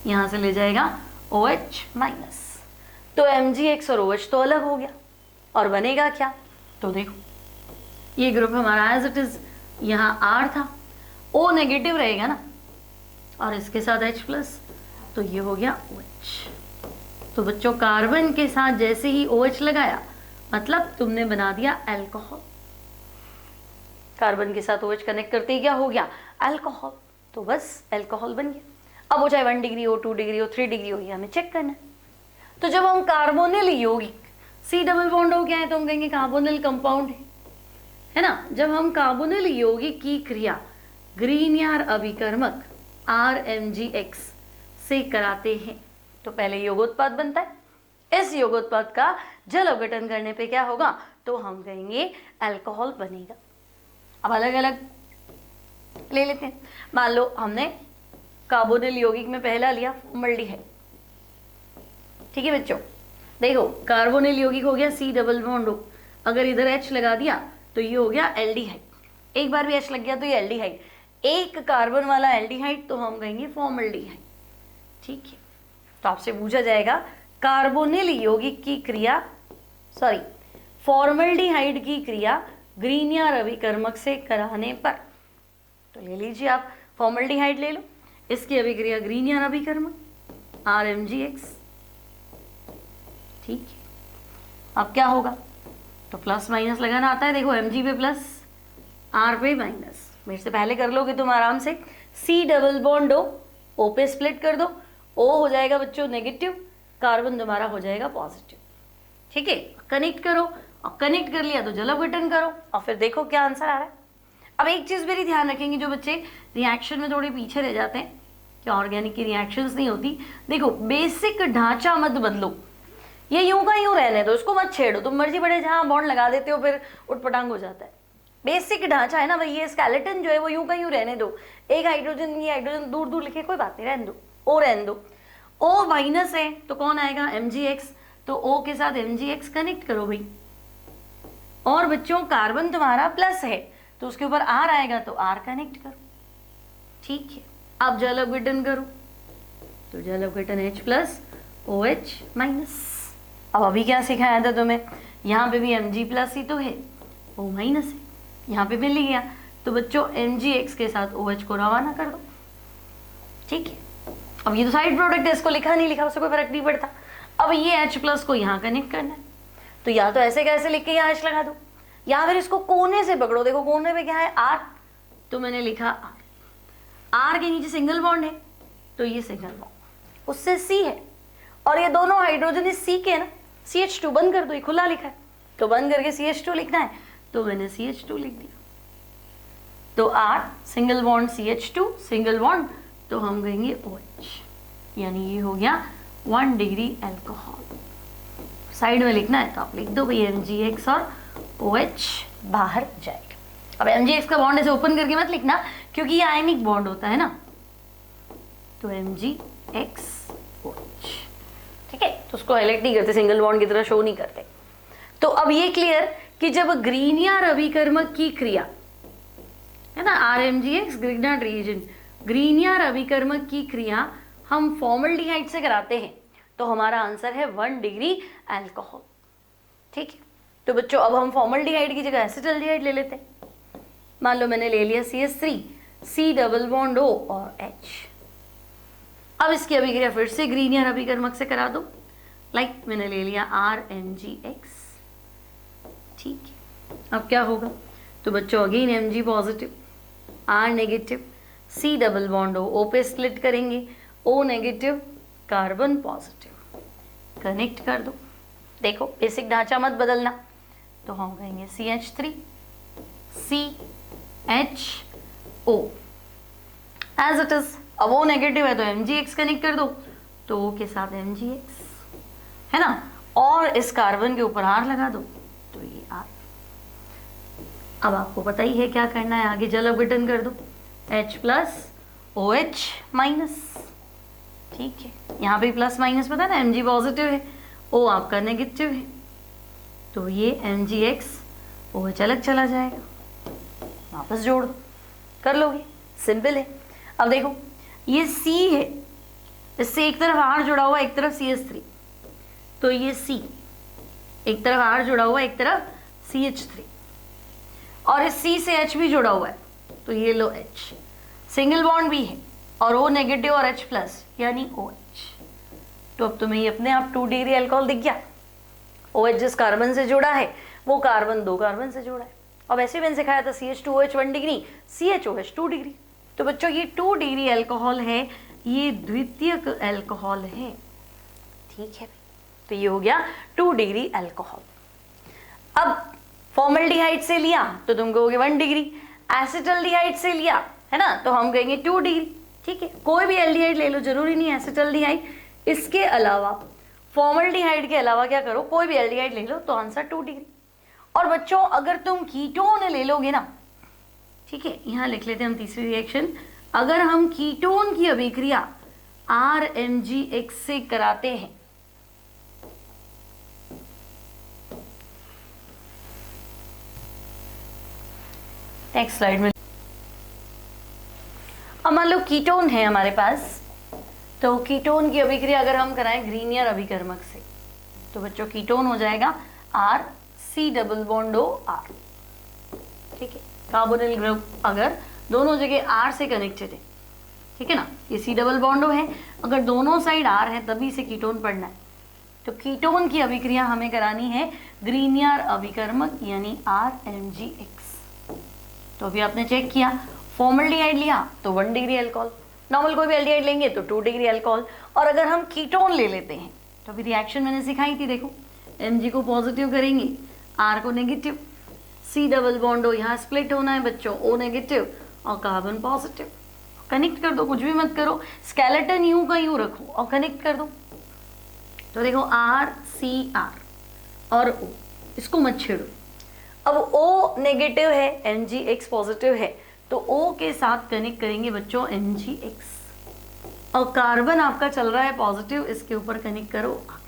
यहां से ले जाएगा OH-, तो Mgx और OH तो अलग हो गया, और बनेगा क्या, तो देखो ये ग्रुप हमारा एज इट इज, यहाँ R था, O नेगेटिव रहेगा ना, और इसके साथ H+, तो ये हो गया OH। तो बच्चों कार्बन के साथ जैसे ही OH लगाया मतलब तुमने बना दिया अल्कोहल, कार्बन के साथ OH कनेक्ट करते ही क्या हो गया, अल्कोहल, तो बस अल्कोहल बन गया। अब वो चाहे 1 डिग्री हो, 2 डिग्री हो, 3 डिग्री हो, ये हमें चेक करना है। तो जब हम कार्बोनिल यौगिक C≡O क्या है, तो हम कहेंगे कार्बोनिल कंपाउंड है, है ना। जब हम कार्बोनिल यौगिक की क्रिया ग्रीनियर अभिकर्मक RMgX से कराते हैं तो पहले योगोत्पाद बनता है। इस योगोत्पाद का जल अवघटन करने पे क्या होगा, तो हम कहेंगे अल्कोहल बनेगा। अब अलग अलग ले लेते हैं। मान लो हमने कार्बोनिल यौगिक में पहला लिया फॉर्मल्डिहाइड, ठीक है बच्चों। देखो कार्बोनिल यौगिक हो गया C डबल बॉन्ड O, अगर इधर H लगा दिया तो ये हो गया एल्डिहाइड। एक बार भी H लग गया तो ये एल्डिहाइड, एक कार्बन वाला एल्डिहाइड तो हम कहेंगे फॉर्मल्डिहाइड, ठीक है। तो आपसे पूछा जाएगा कार्बोनिल यौगिक की क्रिया फॉर्मल्डिहाइड की क्रिया ग्रीनियर अभिकर्मक से कराने पर, तो ले लीजिए आप फॉर्मल्डिहाइड ले लो, इसकी अभिक्रिया ग्रीनियर अभिकर्मक RMgX, ठीक है। अब क्या होगा, तो प्लस माइनस लगाना आता है। देखो Mg पे प्लस R पे माइनस, मेरे से पहले कर लोगे तुम आराम से। C डबल बॉन्ड O पे स्प्लिट कर दो, O हो जाएगा बच्चों नेगेटिव, कार्बन तुम्हारा हो जाएगा पॉजिटिव, ठीक है। कनेक्ट करो, और कनेक्ट कर लिया तो जल अवघटन करो, और फिर देखो क्या आंसर आ रहा है। अब एक चीज मेरी ध्यान रखेंगे, जो बच्चे रिएक्शन में थोड़े पीछे रह जाते हैं कि ऑर्गेनिक की रिएक्शंस नहीं होती, देखो बेसिक ढांचा मत बदलो, ये यूं का यूं रहने दो, इसको मत छेड़ो। तुम मर्जी बड़े जहां बॉन्ड लगा देते हो फिर उठपटांग हो जाता है। बेसिक ढांचा है ना भाई, ये स्केलेटन जो है वो यूं का यूं रहने दो। एक हाइड्रोजन, ये हाइड्रोजन दूर दूर लिखे कोई बात नहीं, रहने दो, O रहने दो। O माइनस है तो कौन आएगा Mgx, तो O के साथ Mgx कनेक्ट करो भाई। और बच्चों कार्बन तुम्हारा प्लस है तो उसके ऊपर R आएगा तो R कनेक्ट करो, ठीक है। अब जल अवघटन करो, तो जल अवघटन H प्लस OH माइनस। अब अभी क्या सिखाया था तुम्हें, यहाँ पे भी Mg प्लस ही तो है, O माइनस है, यहाँ पे मिल गया। तो बच्चों Mgx के साथ OH को रवाना कर दो, ठीक है। अब ये तो साइड प्रोडक्ट है, इसको लिखा नहीं लिखा उससे कोई फर्क नहीं पड़ता। अब ये H प्लस को यहाँ कनेक्ट करना है, तो या तो ऐसे कैसे लिख के यहाँ H लगा दो, या फिर इसको कोने से पकड़ो। देखो कोने पे क्या है R, तो मैंने लिखा R के नीचे सिंगल बॉन्ड है तो ये सिंगल बॉन्ड, उससे C है, और ये दोनों हाइड्रोजन इस C के है ना, CH2 बंद कर दो, ये खुला लिखा है तो बंद करके CH2 लिखना है, तो मैंने CH2 लिख दिया। तो R single bond CH2 single bond, तो हम कहेंगे OH, यानी ये हो गया 1 डिग्री अल्कोहल। साइड में लिखना है तो आप लिख दो भाई Mgx और OH बाहर जाएगा। अब Mgx का बॉन्ड ऐसे ओपन करके मत लिखना क्योंकि ये आयनिक बॉन्ड होता है ना, तो Mgx OH, ठीक है। तो उसको हाईलाइट नहीं करते, सिंगल बॉन्ड की तरह शो नहीं करते। तो अब ये क्लियर कि जब ग्रीनियर अभिकर्मक की क्रिया है ना, RMgX ग्रिग्नार्ड रिएजेंट, ग्रीनियर अभिकर्मक की क्रिया हम फॉर्मल्डिहाइड से कराते हैं तो हमारा आंसर है 1 डिग्री अल्कोहल, ठीक है। तो बच्चों अब हम फॉर्मल्डिहाइड की जगह एसिटल्डिहाइड ले लेते हैं। मान लो मैंने ले लिया CH3, C double bond O और H। अब इसकी अभिक्रिया फिर से ग्रीनियर अभिकर्मक से करा दो, लाइक मैंने ले लिया RMgX, ठीक है। अब क्या होगा, तो बच्चों again Mg positive, R negative, C double bond O पे स्प्लिट करेंगे, O negative, carbon positive, connect कर दो। देखो बेसिक ढांचा मत बदलना, तो हम कहेंगे CH3 CHO as it is. अब O नेगेटिव है तो Mgx कनेक्ट कर दो, तो O के साथ Mgx है ना, और इस कार्बन के ऊपर R लगा दो, तो ये R। अब आपको पता ही है क्या करना है, आगे जल अवघटन कर दो, H प्लस OH माइनस, ठीक है। यहाँ पे प्लस माइनस पता है ना, Mg पॉजिटिव है, O आपका नेगेटिव है, तो ये Mgx OH अलग चला जाएगा, वापस जोड़ दो, कर लोगे, सिंपल है। अब देखो ये C है, इससे एक तरफ R जुड़ा हुआ एक तरफ CH3, तो ये C एक तरफ R जुड़ा हुआ एक तरफ CH3, और इस C से H भी जुड़ा हुआ है तो ये लो H, सिंगल बॉन्ड भी है और O नेगेटिव और H प्लस यानी OH। तो अब तुम्हें ये अपने आप 2 डिग्री अल्कोहल दिख गया। OH जिस कार्बन से जुड़ा है वो कार्बन 2 कार्बन से जुड़ा है। अब वैसे मैंने सिखाया था CH2OH 1 डिग्री, CHOH 2 डिग्री। तो बच्चों ये 2 डिग्री अल्कोहल है, ये द्वितीयक अल्कोहल है, ठीक है। तो ये हो गया 2 डिग्री अल्कोहल। अब फॉर्मल्डिहाइड से लिया तो तुम कहोगे 1 डिग्री, एसिटल्डिहाइड से लिया है ना तो हम कहेंगे 2 डिग्री। ठीक है, कोई भी एल्डिहाइड ले लो, जरूरी नहीं एसिटल्डिहाइड, इसके अलावा फॉर्मल्डिहाइड के अलावा क्या करो, कोई भी एल्डिहाइड ले लो तो आंसर 2 डिग्री। और बच्चों अगर तुम कीटोन ले लोगे ना, ठीक है, यहां लिख लेते हैं हम तीसरी रिएक्शन, अगर हम कीटोन की अभिक्रिया RMgX से कराते हैं नेक्स्ट स्लाइड में, अब मान लो कीटोन है हमारे पास, तो कीटोन की अभिक्रिया अगर हम कराएं ग्रीनियर अभिकर्मक से तो बच्चों कीटोन हो जाएगा RC≡R। ठीक है, कार्बोनिल ग्रुप अगर दोनों जगह R से कनेक्टेड है, ठीक है ना, ये C डबल बॉन्डो है, अगर दोनों साइड R है तभी से कीटोन पढ़ना है। तो कीटोन की अभिक्रिया हमें करानी है ग्रीनियर अभिकर्मक यानी RMgX। तो अभी आपने चेक किया, फॉर्मल्डिहाइड लिया तो 1 डिग्री अल्कोहल, नॉर्मल कोई भी एल्डिहाइड लेंगे तो 2 डिग्री अल्कोहल, और अगर हम कीटोन ले लेते हैं तो अभी रिएक्शन मैंने सिखाई थी, देखो Mg को पॉजिटिव करेंगे, R को नेगेटिव, C डबल बॉन्डो यहाँ स्प्लिट होना है बच्चों, O नेगेटिव और कार्बन पॉजिटिव, कनेक्ट कर दो, कुछ भी मत करो, स्केलेटन यू का यू रखो और कनेक्ट कर दो। तो देखो RCR और O, इसको मत छेड़ो। अब O नेगेटिव है, MgX पॉजिटिव है, तो O के साथ कनेक्ट करेंगे बच्चों MgX, और कार्बन आपका चल रहा है पॉजिटिव, इसके ऊपर कनेक्ट करो R।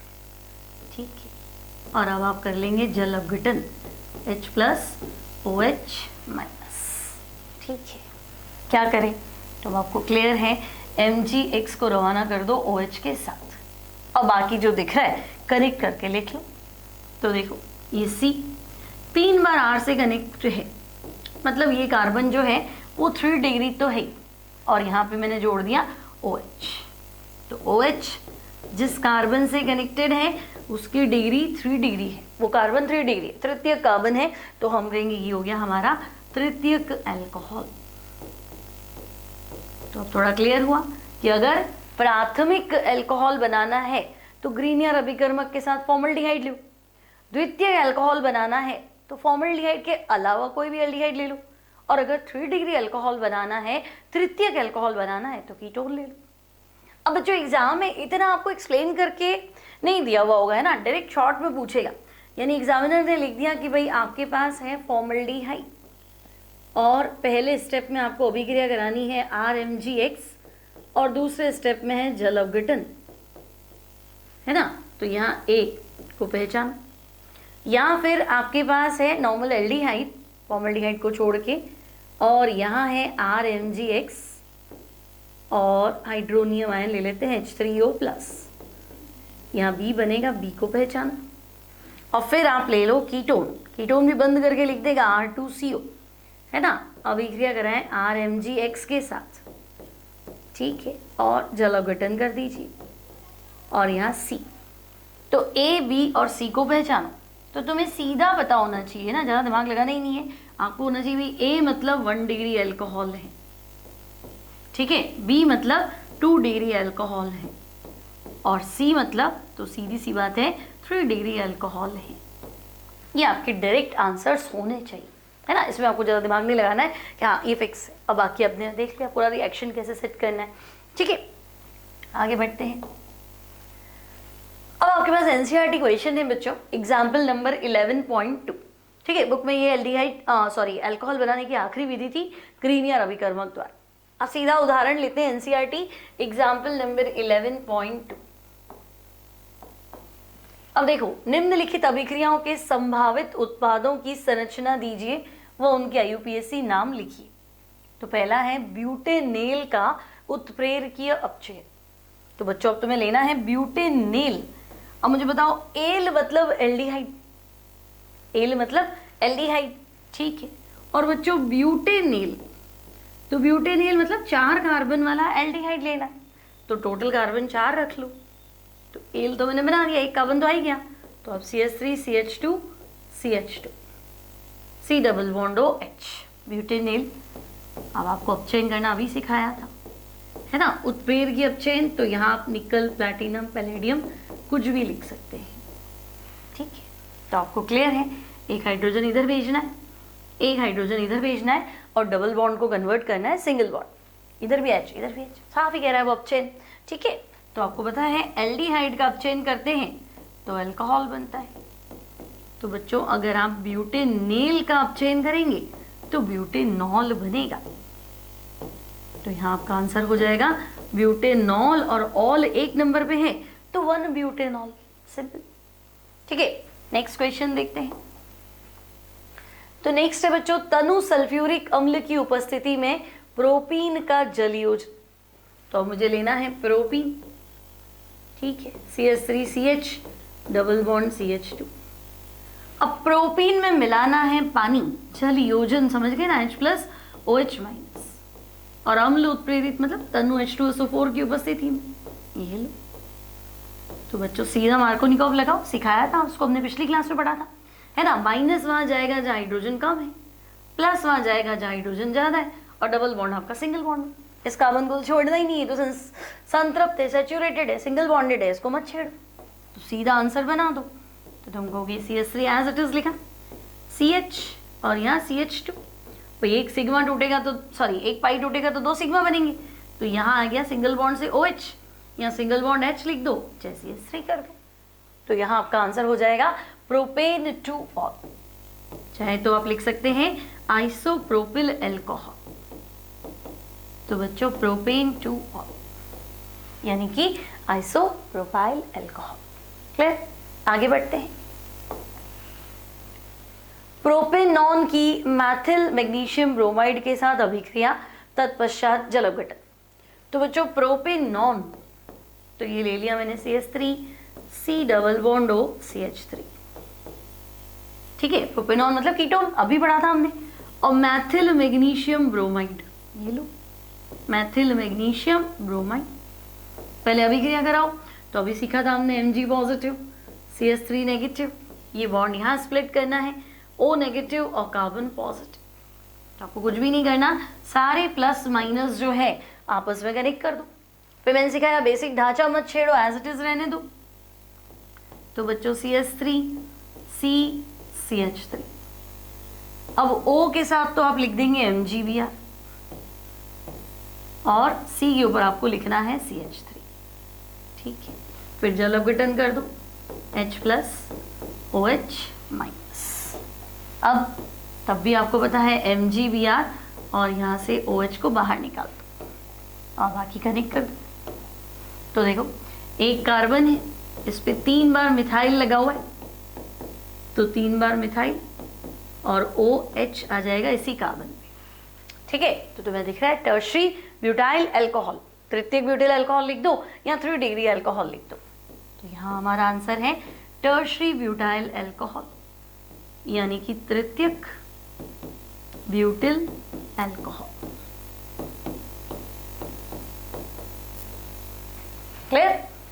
ठीक है, और अब आप कर लेंगे जल अपघटन H+OH-। ठीक है, क्या करें, तो आपको क्लियर है, MgX को रवाना कर दो OH के साथ, और बाकी जो दिख रहा है कनेक्ट करके लिख लो। तो देखो ये C 3 बार R से कनेक्ट है, मतलब ये कार्बन जो है वो 3 डिग्री तो है, और यहाँ पे मैंने जोड़ दिया OH। तो OH जिस कार्बन से कनेक्टेड है उसकी डिग्री 3 डिग्री है, वो कार्बन 3 डिग्री है, तृतीयक कार्बन है, तो हम कहेंगे ये हो गया हमारा तृतीयक अल्कोहल। तो अब थोड़ा क्लियर हुआ कि अगर प्राथमिक अल्कोहल बनाना है तो ग्रीनियर अभिकर्मक के साथ फॉर्मल्डिहाइड लो, द्वितीय अल्कोहल बनाना है तो फॉर्मल्डिहाइड के अलावा कोई भी एल्डिहाइड ले लो, और अगर 3 डिग्री अल्कोहल बनाना है, तृतीयक अल्कोहल बनाना है तो कीटोन ले लो। अब बच्चों एग्जाम में इतना आपको एक्सप्लेन करके नहीं दिया हुआ होगा, है ना, डायरेक्ट शॉर्ट में पूछेगा, यानी एग्जामिनर ने लिख दिया कि भाई आपके पास है फॉर्मल्डिहाइड और पहले स्टेप में आपको अभिक्रिया करानी है RMgX और दूसरे स्टेप में है जल अपघटन, है ना, तो यहाँ A को पहचान, या फिर आपके पास है नॉर्मल एल्डिहाइड फॉर्मल्डिहाइड को छोड़ के, और यहाँ है RMgX और हाइड्रोनियम आयन ले लेते हैं H3O+, यहाँ B बनेगा, B को पहचाना, और फिर आप ले लो कीटोन, कीटोन भी बंद करके लिख देगा R2CO, है ना, अभिक्रिया कराएं RMgX के साथ, ठीक है, और जल अपघटन कर दीजिए, और यहाँ C। तो A, B और C को पहचानो, तो तुम्हें सीधा पता होना चाहिए ना, ज़्यादा दिमाग लगाना ही नहीं है, आपको होना चाहिए भाई A मतलब 1 डिग्री अल्कोहल है, ठीक है, B मतलब 2 डिग्री अल्कोहल है, और C मतलब तो सीधी सी बात है 3 डिग्री अल्कोहल है। ये आपके डायरेक्ट आंसर्स होने चाहिए, है ना, इसमें आपको ज़्यादा दिमाग नहीं लगाना है कि हाँ ये फिक्स है। अब बाकी आपने देख लिया पूरा रिएक्शन कैसे सेट करना है, ठीक है, आगे बढ़ते हैं। अब आपके पास एनसीईआरटी क्वेश्चन है बच्चों, एग्जाम्पल नंबर 11.2, ठीक है, बुक में ये अल्कोहल बनाने की आखिरी विधि थी ग्रीनियर अभिकर्मक द्वारा। अब सीधा उदाहरण लेते हैं एनसीईआरटी एग्जाम्पल नंबर 11.2। अब देखो, निम्नलिखित अभिक्रियाओं के संभावित उत्पादों की संरचना दीजिए व उनके आईयूपीएसी नाम लिखिए। तो पहला है ब्यूटेनेल का उत्प्रेरकीय अपचय। तो बच्चों अब तुम्हें लेना है ब्यूटेनेल। अब मुझे बताओ, एल मतलब एल्डिहाइड, एल मतलब एल्डिहाइड, ठीक है, और बच्चों ब्यूटेनेल, तो ब्यूटेनेल मतलब 4 कार्बन वाला एल्डिहाइड लेना है, तो टोटल कार्बन 4 रख लो। तो एल तो मैंने बना दिया, एक कार्बन तो आ ही गया, तो अब CH3 CH2 CH2 C double bond OH ब्यूटेनेल। अब आपको अपचयन करना अभी सिखाया था, है ना, उत्प्रेरकीय अपचयन, तो यहाँ आप निकल, प्लैटिनम, पैलेडियम कुछ भी लिख सकते हैं, ठीक है। तो आपको क्लियर है एक हाइड्रोजन इधर भेजना है, एक हाइड्रोजन इधर भेजना है और डबल बॉन्ड को कन्वर्ट करना है सिंगल बॉन्ड। इधर भी H, इधर भी H, साफ ही कह रहा है वो अपचेन। ठीक है, तो आपको पता है एल्डिहाइड का अपचेन करते हैं तो अल्कोहल बनता है। तो बच्चों अगर आप ब्यूटेनेल का अपचयन करेंगे तो ब्यूटेनॉल बनेगा। तो यहाँ आपका आंसर हो जाएगा ब्यूटेनॉल, और ऑल एक नंबर पे है तो 1 ब्यूटेनॉल, सिंपल। ठीक है, नेक्स्ट क्वेश्चन देखते हैं। तो नेक्स्ट है बच्चों, तनु सल्फ्यूरिक अम्ल की उपस्थिति में प्रोपीन का जल योजन। तो मुझे लेना है प्रोपीन, ठीक है, CH3CH डबल बॉन्ड CH2। अब प्रोपीन में मिलाना है पानी, जल योजन समझ गए ना, H+OH-, और अम्ल उत्प्रेरित मतलब तनु H2SO4 की उपस्थिति में, ये लो। तो बच्चों सीधा मार्कोनिकोव लगाओ, सिखाया था उसको, हमने पिछली क्लास में पढ़ा था, है ना। माइनस वहां जाएगा जहाँ हाइड्रोजन कम है, प्लस वहां जाएगा जहाँ हाइड्रोजन ज्यादा है, और डबल बॉन्ड आपका सिंगल बॉन्ड है। इस कार्बन को छोड़ना ही नहीं है, तो संतृप्त है, सैचुरेटेड है, सिंगल बॉन्डेड है, इसको मत छेड़ो। तो सीधा आंसर बना दो। तो तुम कहोगे CH3 एज इट इज लिखा, CH और यहाँ CH2, तो एक सिग्मा टूटेगा तो सॉरी एक पाई टूटेगा तो 2 सिग्मा बनेंगे। तो यहाँ आ गया सिंगल बॉन्ड से OH, यहाँ सिंगल बॉन्ड H लिख दो, चाहे CH3 कर दो। तो यहाँ आपका आंसर हो जाएगा प्रोपेन टू ऑल, चाहे तो आप लिख सकते हैं आइसोप्रोपिल एल्कोहल। तो बच्चों प्रोपेन टू ऑल यानी कि आइसोप्रोपाइल एल्कोहल। क्लियर, आगे बढ़ते हैं। प्रोपेनॉन की मैथिल मैग्नीशियम ब्रोमाइड के साथ अभिक्रिया, तत्पश्चात जल अपघटन। तो बच्चों प्रोपेनॉन, तो ये ले लिया मैंने CH3 C double bond O CH3, ठीक है। प्रोपेनॉन मतलब कीटोन, अभी पढ़ा था हमने। और मैथिल मैग्नीशियम ब्रोमाइड, ये लो मैथिल मैग्नीशियम ब्रोमाइड। पहले अभिक्रिया कराओ, तो अभी सीखा था हमने Mg पॉजिटिव CH3 नेगेटिव, ये बॉन्ड यहाँ स्प्लिट करना है, O नेगेटिव और कार्बन पॉजिटिव। तो आपको कुछ भी नहीं करना, सारे प्लस माइनस जो है आपस में कनेक्ट कर दो। फिर मैंने सिखाया बेसिक ढांचा मत छेड़ो, एज इट इज रहने दो। तो बच्चों CH3 C CH3, अब O के साथ तो आप लिख देंगे MgBr, और C के ऊपर आपको लिखना है CH3, ठीक है। फिर जल अपघटन कर दो, H+OH-। अब तब भी आपको पता है MgBr, और यहाँ से OH को बाहर निकाल दो और बाकी कनेक्ट कर दो। तो देखो एक कार्बन है, इस पे 3 बार मिथाइल लगा हुआ है, तो 3 बार मिथाइल और OH आ जाएगा इसी कार्बन में, ठीक है। तो तुम्हें दिख रहा है टर्शरी ब्यूटाइल अल्कोहल, तृतीयक ब्यूटाइल अल्कोहल लिख दो या 3 डिग्री अल्कोहल लिख दो। तो यहाँ हमारा आंसर है टर्शरी ब्यूटाइल अल्कोहल, यानी कि तृतीयक ब्यूटिल अल्कोहल। क्लियर,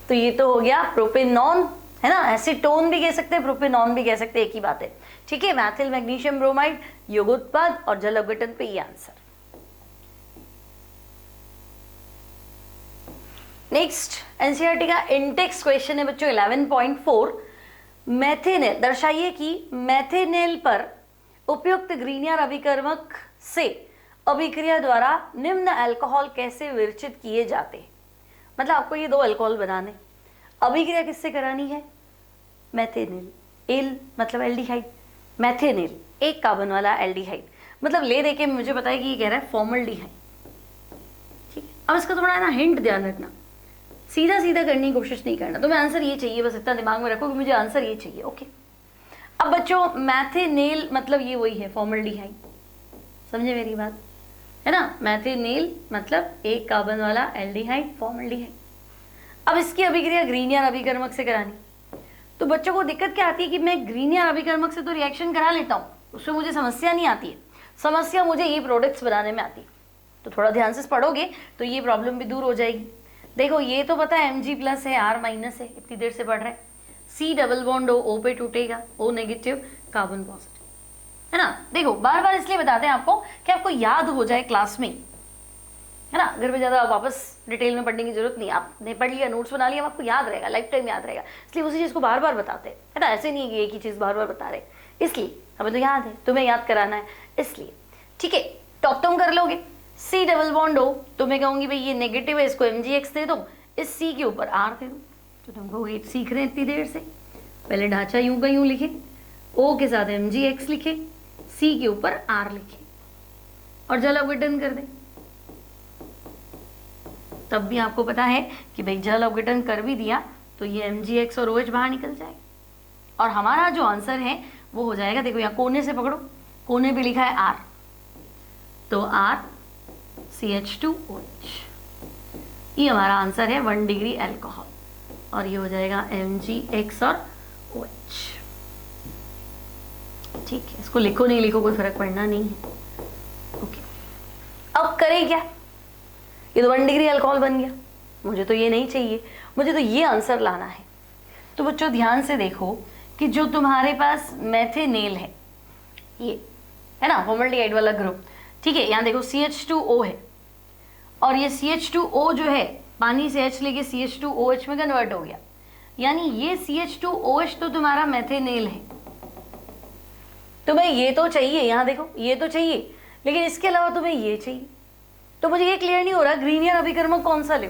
तो ये तो हो गया प्रोपेनॉन, है ना। एसीटोन भी कह सकते हैं, प्रोपेनॉन भी कह सकते हैं, एक ही बात है, ठीक है। मैथिल मैग्नीशियम ब्रोमाइड, योगोत्पाद और जल अपघटन पे ये आंसर। नेक्स्ट एनसीईआरटी का इंटेक्स क्वेश्चन है बच्चों 11.4। मेथेनेल, दर्शाइए कि मेथेनेल पर उपयुक्त ग्रीनियर अभिकर्मक से अभिक्रिया द्वारा निम्न अल्कोहल कैसे विरचित किए जाते हैं। मतलब आपको ये 2 अल्कोहल बनाने, अभिक्रिया किससे करानी है, मेथेनेल, एल मतलब एल्डिहाइड, मेथेनेल एक कार्बन वाला एल्डिहाइड, मतलब ले देके मुझे पता है कि ये कह रहा है फॉर्मल्डिहाइड, ठीक है। अब इसका थोड़ा ना हिंट ध्यान रखना, सीधा सीधा करने की कोशिश नहीं करना। तो मैं आंसर ये चाहिए, बस इतना दिमाग में रखो कि मुझे आंसर ये चाहिए, ओके। अब बच्चों मैथेनेल मतलब ये वही है फॉर्मल्डिहाइड, समझे मेरी बात, है ना। मैथेनेल मतलब एक कार्बन वाला एल्डिहाइड, फॉर्मल्डिहाइड। अब इसकी अभिक्रिया ग्रीनियर अभिकर्मक से करानी, तो बच्चों को दिक्कत क्या आती है कि मैं ग्रीनियर अभिकर्मक से तो रिएक्शन करा लेता हूँ, उसमें मुझे समस्या नहीं आती है, समस्या मुझे ये प्रोडक्ट्स बनाने में आती है। तो थोड़ा ध्यान से पढ़ोगे तो ये प्रॉब्लम भी दूर हो जाएगी। देखो ये तो पता है Mg+ है, R- है, इतनी देर से पढ़ रहे हैं। C डबल बॉन्ड O पे टूटेगा, O नेगेटिव कार्बन पॉजिटिव, है ना। देखो बार बार इसलिए बताते हैं आपको कि आपको याद हो जाए क्लास में, है ना। घर पे ज़्यादा वापस डिटेल में पढ़ने की जरूरत नहीं, आपने पढ़ लिया, नोट्स बना लिया, आपको याद रहेगा, लाइफ टाइम याद रहेगा, इसलिए उसी चीज़ को बार बार बताते हैं, है ना। ऐसे नहीं है कि एक ही चीज़ बार बार बता रहे, इसलिए हमें तो याद है, तुम्हें याद कराना है इसलिए। ठीक है, टॉप तुम कर लोगे। C डबल बॉन्ड O, तो मैं कहूंगी भाई ये नेगेटिव है, इसको MgX दे दो, इस C के ऊपर R दे दो। तो तुम कहोगे सीख रहे हैं इतनी देर से, पहले ढांचा यूं का यूं लिखे, O के साथ MgX लिखे, C के ऊपर R लिखे और जल अवघटन कर दे। तब भी आपको पता है कि भाई जल अवघटन कर भी दिया तो ये MgX और OH बाहर निकल जाएगा और हमारा जो आंसर है वो हो जाएगा, देखो यहाँ कोने से पकड़ो, कोने पे लिखा है R, तो R CH2OH, ये हमारा आंसर है 1 डिग्री अल्कोहल और ये हो जाएगा MgX और OH। ठीक है, इसको लिखो नहीं लिखो कोई फर्क पड़ना नहीं है। ओके, अब करें क्या, ये तो 1 डिग्री अल्कोहल बन गया, मुझे तो ये नहीं चाहिए, मुझे तो ये आंसर लाना है। तो बच्चों ध्यान से देखो कि जो तुम्हारे पास मेथेनेल है, ये है ना फॉर्मल्डिहाइड वाला ग्रुप, ठीक है, यहाँ देखो CH2O है और ये CH2O जो है पानी से H लेके CH2OH में कन्वर्ट हो गया, यानी ये CH2OH तो तुम्हारा मेथेनेल है। तुम्हें ये तो चाहिए, यहाँ देखो ये तो चाहिए, लेकिन इसके अलावा तुम्हें ये चाहिए। तो मुझे ये क्लियर नहीं हो रहा ग्रीनियर अभिकर्मक कौन सा लूं।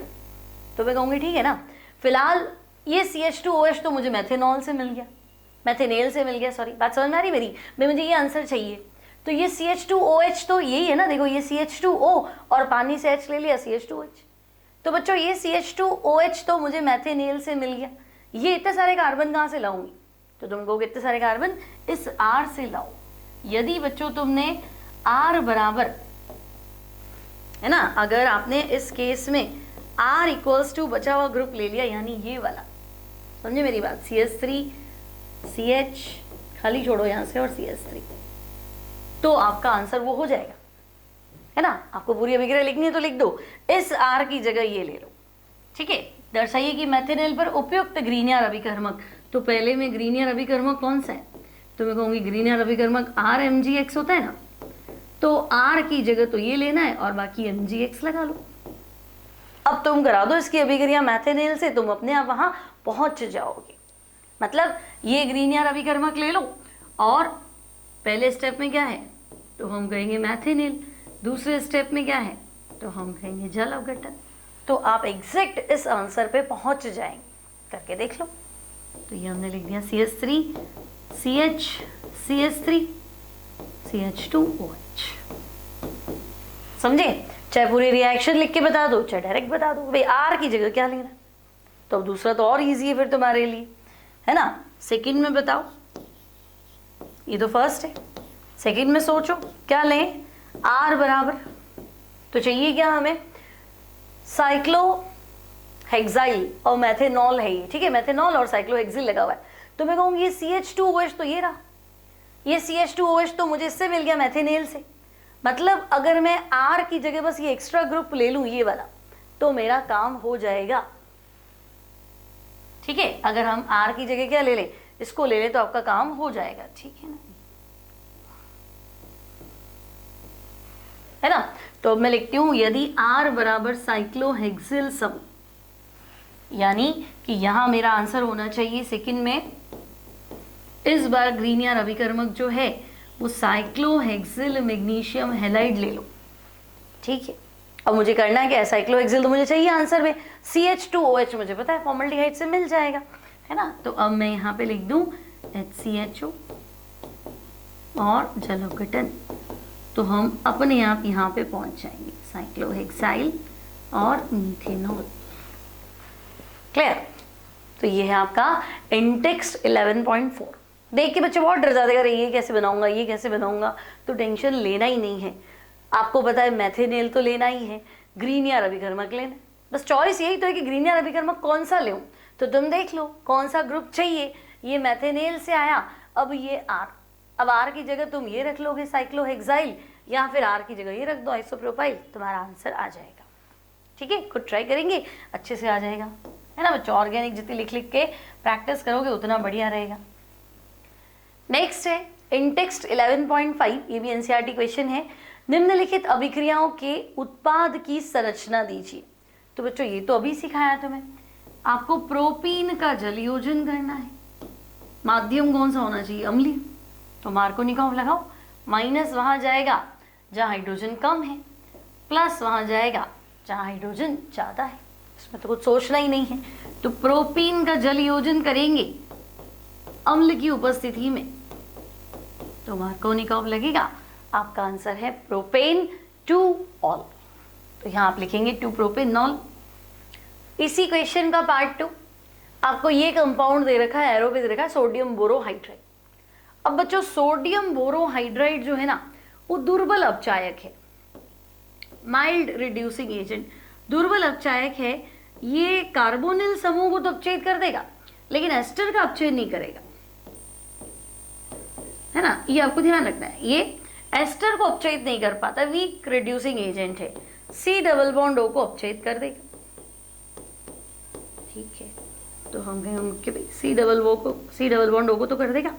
तो मैं कहूंगी ठीक है ना, फिलहाल ये CH2OH तो मुझे मेथेनॉल से मिल गया, मेथेनेल से मिल गया, सॉरी बात समझ में आ रही मेरी, मुझे ये आंसर चाहिए। तो ये CH2OH तो यही है ना, देखो ये CH2O और पानी से H ले लिया CH2OH। तो बच्चों ये CH2OH तो मुझे मेथेनेल से मिल गया, ये इतने सारे कार्बन कहाँ से लाऊंगी। तो तुम कहोगे इतने सारे कार्बन इस R से लाओ। यदि बच्चों तुमने R बराबर है ना, अगर आपने इस केस में R इक्वल्स टू बचा हुआ ग्रुप ले लिया, यानी ये वाला, समझे मेरी बात, CH3 CH खाली छोड़ो यहाँ से और CH3, तो आपका आंसर वो हो जाएगा, है ना। आपको पूरी अभिक्रिया लिखनी है तो लिख दो, इस R की जगह ये ले लो। ठीक है, दर्शाइए कि मेथेनेल पर उपयुक्त ग्रीनियर अभिकर्मक। तो पहले में ग्रीनियर अभिकर्मक कौन सा है, तो मैं कहूंगी ग्रीनियर अभिकर्मक RMgX होता है ना, तो R की जगह तो ये लेना है और बाकी MgX लगा लो। अब तुम करा दो इसकी अभिक्रिया मेथेनेल से, तुम अपने आप वहां पहुंच जाओगे। मतलब ये ग्रीनियर अभिकर्मक ले लो और पहले स्टेप में क्या है तो हम कहेंगे मेथेनेल, दूसरे स्टेप में क्या है तो हम कहेंगे जल अवघटन। तो आप एग्जैक्ट इस आंसर पे पहुंच जाएंगे, करके देख लो। तो ये हमने लिख दिया CH3 CH CH3 CH2OH। समझे, चाहे पूरी रिएक्शन लिख के बता दो चाहे डायरेक्ट बता दो, भाई R की जगह क्या लेना। तो अब दूसरा तो और इजी है फिर तुम्हारे लिए, है ना। सेकंड में बताओ, ये तो फर्स्ट है, सेकंड में सोचो क्या लें। R बराबर तो चाहिए क्या हमें, साइक्लोहेक्साइल और मेथेनॉल है ये, ठीक है, मेथेनॉल और साइक्लोहेक्सिल लगा हुआ है। तो मैं कहूंगी ये CH2OH तो ये रहा, ये CH2OH तो मुझे इससे मिल गया मेथेनेल से। मतलब अगर मैं R की जगह बस ये एक्स्ट्रा ग्रुप ले लूं ये वाला, तो मेरा काम हो जाएगा। ठीक है, अगर हम R की जगह क्या ले ले, इसको ले ले, तो आपका काम हो जाएगा। ठीक है ना, है ना। तो अब मैं लिखती हूं, यदि R बराबर साइक्लोहेक्सिल सम, यानी कि यहां मेरा आंसर होना चाहिए सेकंड में, इस बार ग्रीनियर अभिकर्मक जो है वो साइक्लोहेक्सिल मैग्नीशियम हैलाइड ले लो। ठीक है, अब मुझे करना है क्या, साइक्लोहेक्सिल तो मुझे चाहिए आंसर में, CH2OH मुझे पता है फॉर्मल्डिहाइड से मिल जाएगा, है ना। तो अब मैं यहाँ पे लिख दूं HCHO और जल अवघटन, तो हम अपने आप यहाँ पे पहुंच जाएंगे, साइक्लोहेक्साइल और मीथेनॉल। क्लियर। तो ये है आपका इंटेक्स्ट 11.4। देख के बच्चे बहुत डर जाते हैं, ये कैसे बनाऊंगा ये कैसे बनाऊंगा, तो टेंशन लेना ही नहीं है। आपको पता है मेथेनेल तो लेना ही है, ग्रीनियर अभिकर्मक लेना, बस चॉइस यही तो है कि ग्रीनियर अभिकर्मक कौन सा लूं। तो तुम देख लो कौन सा ग्रुप चाहिए, ये मेथेनेल से आया, अब ये R, अब R की जगह तुम ये रख लोगे साइक्लोहेक्साइल, या फिर R की जगह ये रख दो आइसोप्रोपाइल, तुम्हारा आंसर आ जाएगा। ठीक है, खुद ट्राई करेंगे अच्छे से आ जाएगा, है ना बच्चों। ऑर्गेनिक जितनी लिख लिख के प्रैक्टिस करोगे उतना बढ़िया रहेगा। नेक्स्ट है इंटेक्स्ट 11.5, ये भी एनसीईआरटी क्वेश्चन है। निम्नलिखित अभिक्रियाओं के उत्पाद की संरचना दीजिए। तो बच्चों ये तो अभी सिखाया तुम्हें, आपको प्रोपीन का जलयोजन करना है। माध्यम कौन सा होना चाहिए, अम्लीय, तो मार्कोनिकॉव लगाओ, माइनस वहां जाएगा जहां हाइड्रोजन कम है, प्लस वहां जाएगा जहां हाइड्रोजन ज्यादा है। इसमें तो कुछ सोचना ही नहीं है। तो प्रोपीन का जल योजन करेंगे अम्ल की उपस्थिति में तो मार्कोनिकॉव लगेगा। आपका आंसर है प्रोपेन 2-ऑल। तो यहां आप लिखेंगे 2-प्रोपेनॉल। इसी क्वेश्चन का पार्ट 2, आपको ये कंपाउंड दे रखा है, एरो पे दे रखा है सोडियम बोरोहाइड्राइड। अब बच्चों सोडियम बोरोहाइड्राइड जो है ना वो दुर्बल अपचायक है, माइल्ड रिड्यूसिंग एजेंट, दुर्बल अपचायक है। ये कार्बोनिल समूह को तो अपचयित कर देगा लेकिन एस्टर का अपचयन नहीं करेगा, है ना, ये आपको ध्यान रखना है। ये एस्टर को अपचयित नहीं कर पाता, वीक रिड्यूसिंग एजेंट है। सी डबल बॉन्ड ओ को अपचयित कर देगा। ठीक है, तो हम कहेंगे कि भाई सी डबल बॉन्ड ओ को तो कर देगा।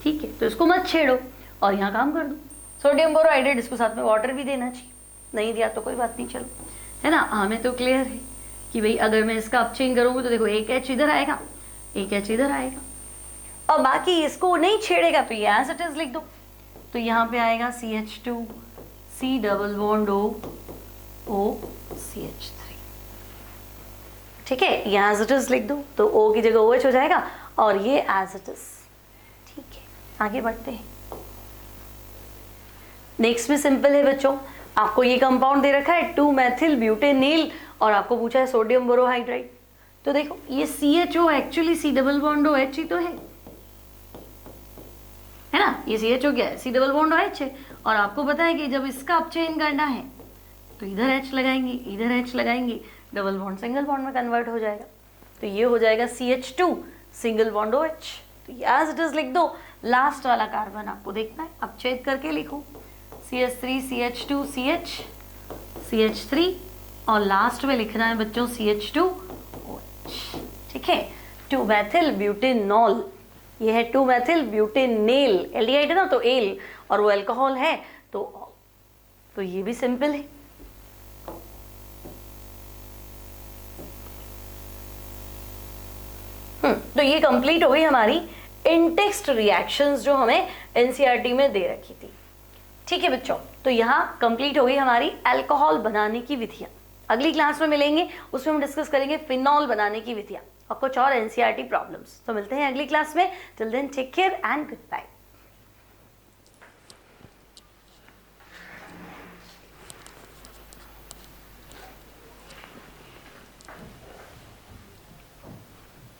ठीक है, तो इसको मत छेड़ो और यहाँ काम कर दो। सोडियम बोरोहाइड्रेट, इसको साथ में वाटर भी देना चाहिए, नहीं दिया तो कोई बात नहीं, चलो, है ना। हमें तो क्लियर है कि भाई अगर मैं इसका अपचयन करूंगी तो देखो एक एच इधर आएगा, एक एच इधर आएगा, और बाकी इसको नहीं छेड़ेगा तो ये एज इट इज लिख दो। तो यहाँ पे आएगा CH2 C double bond O CH3। ठीक है, ये एज इट इज लिख दो, तो O की जगह OH हो जाएगा और ये एज इट इज। ठीक है, आगे बढ़ते हैं। नेक्स्ट में सिंपल है बच्चों, आपको ये कंपाउंड दे रखा है 2-मेथिल ब्यूटेनिल और आपको पूछा है सोडियम बोरोहाइड्राइड। तो देखो ये CHO actually C double bond OH ही तो है ना। ये CHO क्या है, C डबल बॉन्ड OH है। और आपको पता है कि जब इसका अपचयन करना है तो इधर H लगाएंगे, इधर H लगाएंगे, डबल बॉन्ड सिंगल बॉन्ड में कन्वर्ट हो जाएगा। तो ये हो जाएगा CH2 सिंगल बॉन्ड OH। तो एज इट इज लिख दो। लास्ट वाला कार्बन आपको देखना है, अपचयित करके लिखो CH3 CH2 CH CH3 और लास्ट में लिखना है बच्चों CH2 OH। ठीक है, 2-मेथिल ब्यूटेनॉल, ये है 2-मेथिल ब्यूटेनेल, एल्डिहाइड है ना तो एल, और वो अल्कोहल है तो ऑल। तो ये भी सिंपल है। तो ये कंप्लीट हो गई हमारी इनटेक्स्ट रिएक्शंस जो हमें एनसीईआरटी में दे रखी थी। ठीक है बच्चों, तो यहाँ कंप्लीट हो गई हमारी अल्कोहल बनाने की विधियां। अगली क्लास में मिलेंगे, उसमें हम डिस्कस करेंगे फिनॉल बनाने की विधियां और कुछ और एनसीईआरटी प्रॉब्लम्स। तो मिलते हैं अगली क्लास में। Till then take care and good bye.